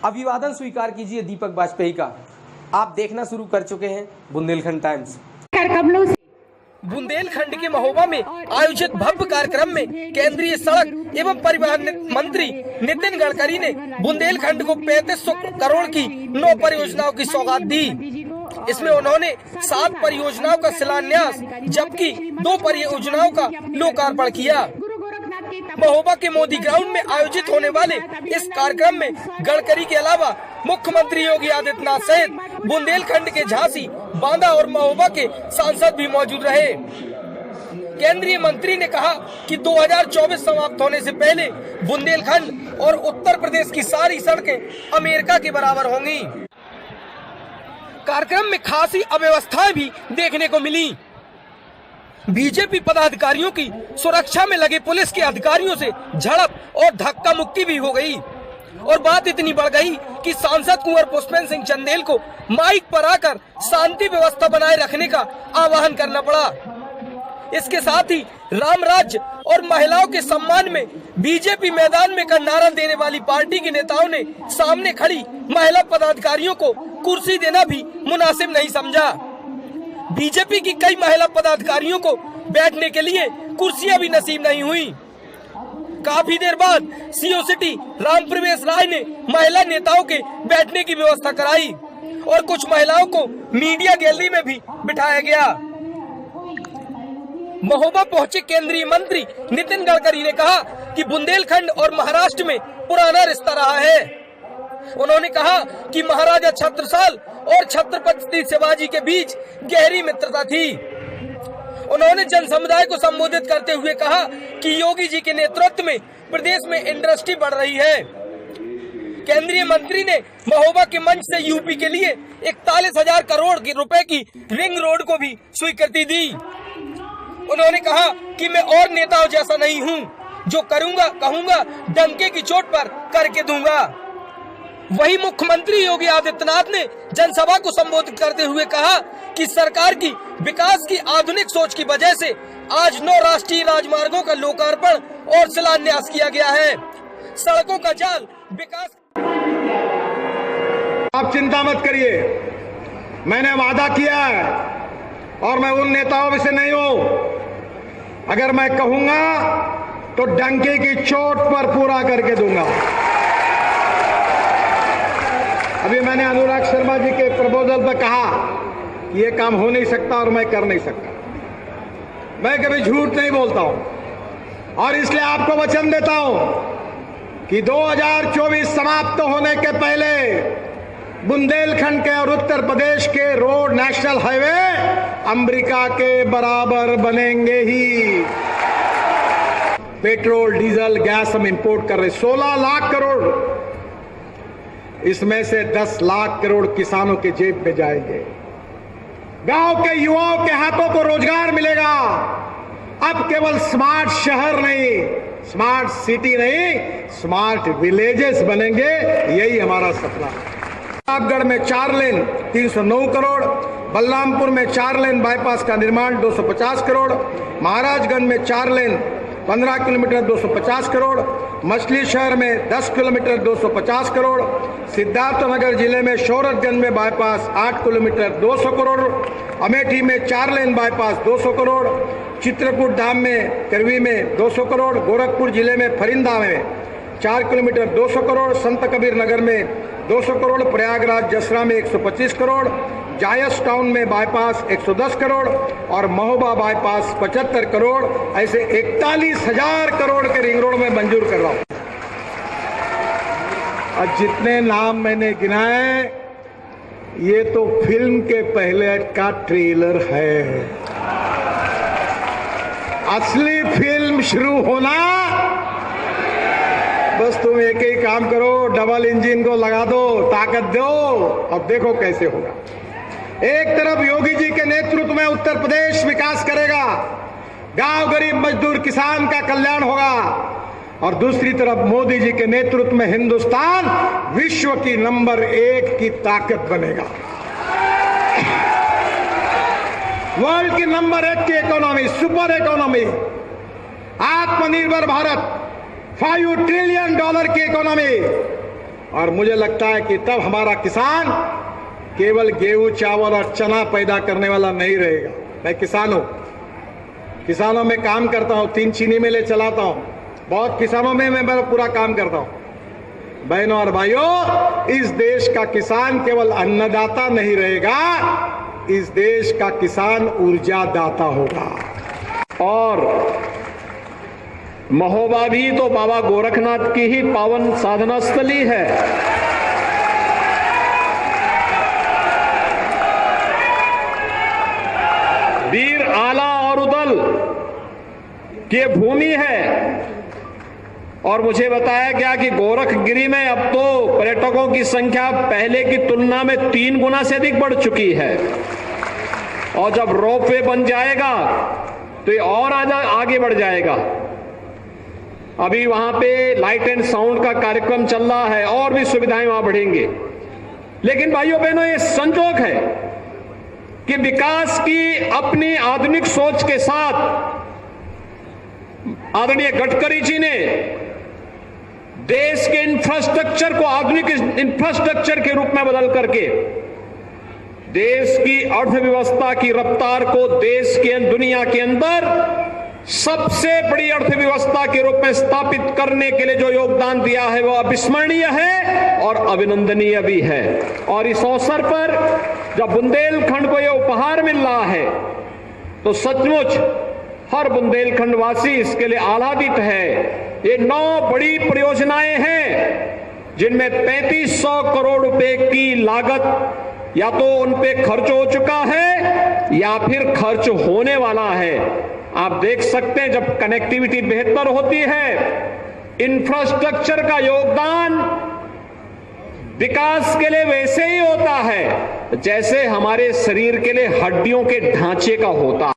अभिवादन स्वीकार कीजिए दीपक वाजपेयी का। आप देखना शुरू कर चुके हैं बुंदेलखंड टाइम्स। बुंदेलखंड के महोबा में आयोजित भव्य कार्यक्रम में केंद्रीय सड़क एवं परिवहन मंत्री नितिन गडकरी ने बुंदेलखंड को 3500 करोड़ की 9 परियोजनाओं की सौगात दी। इसमें उन्होंने 7 परियोजनाओं का शिलान्यास जबकि 2 परियोजनाओं का लोकार्पण किया। महोबा के मोदी ग्राउंड में आयोजित होने वाले इस कार्यक्रम में गडकरी के अलावा मुख्यमंत्री योगी आदित्यनाथ सहित बुंदेलखंड के झांसी, बांदा और महोबा के सांसद भी मौजूद रहे। केंद्रीय मंत्री ने कहा कि 2024 समाप्त होने से पहले बुंदेलखंड और उत्तर प्रदेश की सारी सड़कें अमेरिका के बराबर होंगी। कार्यक्रम में खासी अव्यवस्थाएं भी देखने को मिली। बीजेपी पदाधिकारियों की सुरक्षा में लगे पुलिस के अधिकारियों से झड़प और धक्का मुक्की भी हो गई और बात इतनी बढ़ गई कि सांसद कुंवर पुष्पेंद्र सिंह चंदेल को माइक पर आकर शांति व्यवस्था बनाए रखने का आह्वान करना पड़ा। इसके साथ ही राम राज्य और महिलाओं के सम्मान में बीजेपी मैदान में का नारा देने वाली पार्टी के नेताओं ने सामने खड़ी महिला पदाधिकारियों को कुर्सी देना भी मुनासिब नहीं समझा। बीजेपी की कई महिला पदाधिकारियों को बैठने के लिए कुर्सियां भी नसीब नहीं हुई। काफी देर बाद सीओ सिटी रामप्रवेश राय ने महिला नेताओं के बैठने की व्यवस्था कराई और कुछ महिलाओं को मीडिया गैलरी में भी बिठाया गया। महोबा पहुंचे केंद्रीय मंत्री नितिन गडकरी ने कहा कि बुंदेलखंड और महाराष्ट्र में पुराना रिश्ता रहा है। उन्होंने कहा कि महाराजा छत्रसाल और छत्रपति शिवाजी के बीच गहरी मित्रता थी। उन्होंने जन समुदाय को संबोधित करते हुए कहा कि योगी जी के नेतृत्व में प्रदेश में इंडस्ट्री बढ़ रही है। केंद्रीय मंत्री ने महोबा के मंच से यूपी के लिए 41,000 करोड़ रुपए की रिंग रोड को भी स्वीकृति दी। उन्होंने कहा कि मैं और नेताओं जैसा नहीं हूं, जो करूंगा कहूंगा डंके की चोट पर करके दूंगा। वहीं मुख्यमंत्री योगी आदित्यनाथ ने जनसभा को संबोधित करते हुए कहा कि सरकार की विकास की आधुनिक सोच की वजह से आज 9 राष्ट्रीय राजमार्गों का लोकार्पण और शिलान्यास किया गया है। सड़कों का जाल विकास। आप चिंता मत करिए, मैंने वादा किया है और मैं उन नेताओं में से नहीं हूं। अगर मैं कहूंगा तो डंके की चोट पर पूरा करके दूंगा। अभी मैंने अनुराग शर्मा जी के प्रपोजल पर कहा कि ये काम हो नहीं सकता और मैं कर नहीं सकता। मैं कभी झूठ नहीं बोलता हूं और इसलिए आपको वचन देता हूं कि 2024 समाप्त होने के पहले बुंदेलखंड के और उत्तर प्रदेश के रोड नेशनल हाईवे अमेरिका के बराबर बनेंगे ही। पेट्रोल, डीजल, गैस हम इंपोर्ट कर रहे 16 लाख करोड़, इसमें से 10 लाख करोड़ किसानों के जेब में जाएंगे। गांव के युवाओं के हाथों को रोजगार मिलेगा। अब केवल स्मार्ट शहर नहीं, स्मार्ट सिटी नहीं, स्मार्ट विलेजेस बनेंगे। यही हमारा सपना है। प्रतापगढ़ में 4 लेन 309 करोड़, बलरामपुर में 4 लेन बाईपास का निर्माण 250 करोड़, महाराजगंज में 4 लेन 15 किलोमीटर 250 करोड़, मछली शहर में 10 किलोमीटर 250 करोड़, सिद्धार्थनगर जिले में शौरतगंज में बाईपास 8 किलोमीटर 200 करोड़, अमेठी में 4 लेन बाईपास 200 करोड़, चित्रकूट धाम में करवी में 200 करोड़, गोरखपुर जिले में फरिंदा में 4 किलोमीटर 200 करोड़, संत कबीर नगर में 200 करोड़, प्रयागराज जसरा में 125 करोड़, जायस टाउन में बाईपास 110 करोड़ और महोबा बाईपास 75 करोड़, ऐसे 41,000 करोड़ के रिंग रोड में मंजूर कर रहा हूं। और जितने नाम मैंने गिनाए ये तो फिल्म के पहले का ट्रेलर है। असली फिल्म शुरू होना। बस तुम एक ही काम करो, डबल इंजन को लगा दो, ताकत दो और देखो कैसे होगा। एक तरफ योगी जी के नेतृत्व में उत्तर प्रदेश विकास करेगा, गांव गरीब मजदूर किसान का कल्याण होगा और दूसरी तरफ मोदी जी के नेतृत्व में हिंदुस्तान विश्व की नंबर 1 की ताकत बनेगा। वर्ल्ड की नंबर 1 की इकोनॉमी, सुपर इकोनॉमी, आत्मनिर्भर भारत, $5 ट्रिलियन की इकोनॉमी और मुझे लगता है कि तब हमारा किसान केवल गेहूं, चावल और चना पैदा करने वाला नहीं रहेगा। मैं किसान हूं, किसानों में काम करता हूं, 3 चीनी मिलें चलाता हूं, बहुत किसानों में मैं पूरा काम करता हूं। बहनों और भाइयों, इस देश का किसान केवल अन्नदाता नहीं रहेगा, इस देश का किसान ऊर्जादाता होगा। और महोबा भी तो बाबा गोरखनाथ की ही पावन साधना स्थली है। वीर आला और उदल की भूमि है। और मुझे बताया गया कि गोरखगिरी में अब तो पर्यटकों की संख्या पहले की तुलना में 3 गुना से अधिक बढ़ चुकी है। और जब रोपवे बन जाएगा तो ये और आगे बढ़ जाएगा। अभी वहां पे लाइट एंड साउंड का कार्यक्रम चल रहा है और भी सुविधाएं वहां बढ़ेंगे। लेकिन भाइयों बहनों, ये संजोग है कि विकास की अपनी आधुनिक सोच के साथ आदरणीय गडकरी जी ने देश के इंफ्रास्ट्रक्चर को आधुनिक इंफ्रास्ट्रक्चर के रूप में बदल करके देश की अर्थव्यवस्था की रफ्तार को देश के दुनिया के अंदर सबसे बड़ी अर्थव्यवस्था के रूप में स्थापित करने के लिए जो योगदान दिया है वो अविस्मरणीय है और अभिनंदनीय भी है। और इस अवसर पर जब बुंदेलखंड को यह उपहार मिल रहा है तो सचमुच हर बुंदेलखंड वासी इसके लिए आह्लादित है। ये 9 बड़ी परियोजनाएं हैं जिनमें 3500 करोड़ रुपए की लागत या तो उन पे खर्च हो चुका है या फिर खर्च होने वाला है। आप देख सकते हैं, जब कनेक्टिविटी बेहतर होती है, इंफ्रास्ट्रक्चर का योगदान विकास के लिए वैसे ही होता है जैसे हमारे शरीर के लिए हड्डियों के ढांचे का होता है।